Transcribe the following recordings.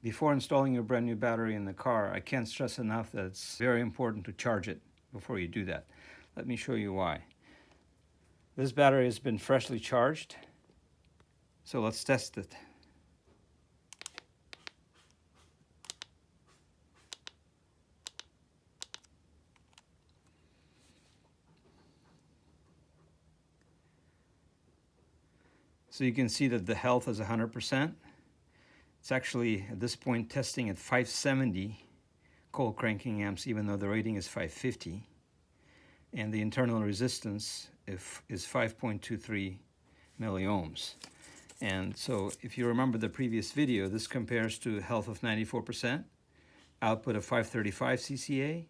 Before installing your brand new battery in the car, I can't stress enough that it's very important to charge it before you do that. Let me show you why. This battery has been freshly charged, so let's test it. So you can see that the health is 100%. It's actually, at this point, testing at 570 cold cranking amps, even though the rating is 550. And the internal resistance is 5.23 milliohms. And so if you remember the previous video, this compares to health of 94%, output of 535 cca,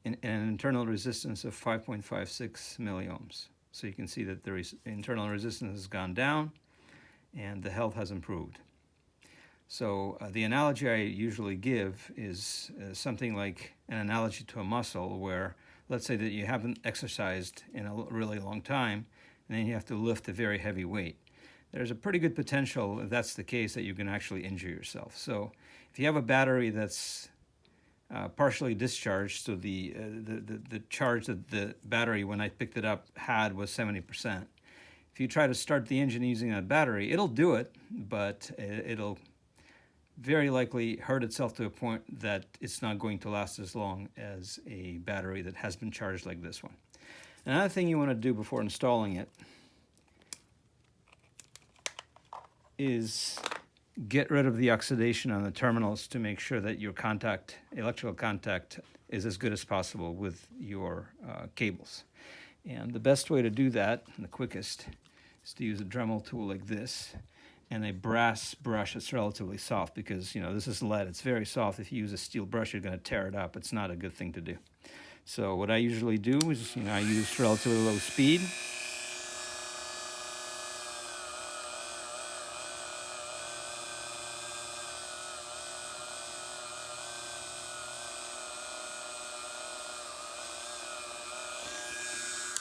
and an internal resistance of 5.56 milliohms. So you can see that the internal resistance has gone down and the health has improved. So the analogy I usually give is something like an analogy to a muscle, where let's say that you haven't exercised in a really long time and then you have to lift a very heavy weight. There's a pretty good potential, if that's the case, that you can actually injure yourself. So if you have a battery that's partially discharged, so the charge that the battery, when I picked it up, had was 70%. If you try to start the engine using that battery, it'll do it, but it'll very likely hurt itself to a point that it's not going to last as long as a battery that has been charged like this one. Another thing you want to do before installing it is get rid of the oxidation on the terminals to make sure that your electrical contact is as good as possible with your cables. And the best way to do that, and the quickest, is to use a Dremel tool like this and a brass brush that's relatively soft, because this is lead. It's very soft. If you use a steel brush, you're going to tear it up. It's not a good thing to do. So what I usually do is, I use relatively low speed.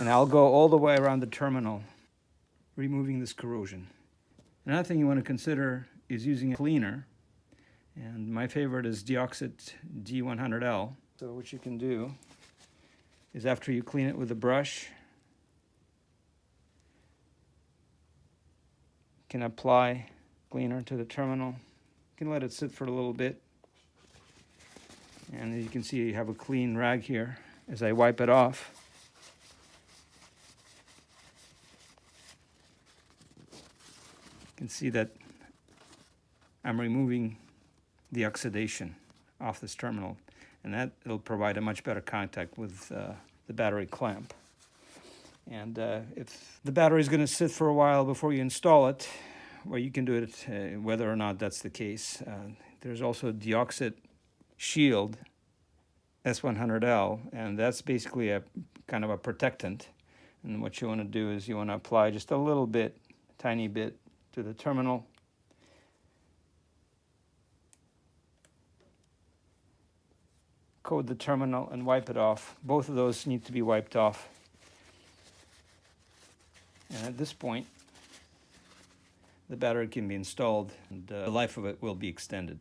And I'll go all the way around the terminal, removing this corrosion. Another thing you want to consider is using a cleaner. And my favorite is Deoxit D100L. So what you can do is, after you clean it with a brush, you can apply cleaner to the terminal. You can let it sit for a little bit. And as you can see, you have a clean rag here. As I wipe it off, you can see that I'm removing the oxidation off this terminal, and it'll provide a much better contact with the battery clamp. And if the battery is going to sit for a while before you install it, well, you can do it whether or not that's the case. There's also Deoxit Shield S100L, and that's basically a kind of a protectant. And what you want to do is you want to apply just a little bit, tiny bit, to the terminal. Coat the terminal and wipe it off. Both of those need to be wiped off. And at this point, the battery can be installed and the life of it will be extended.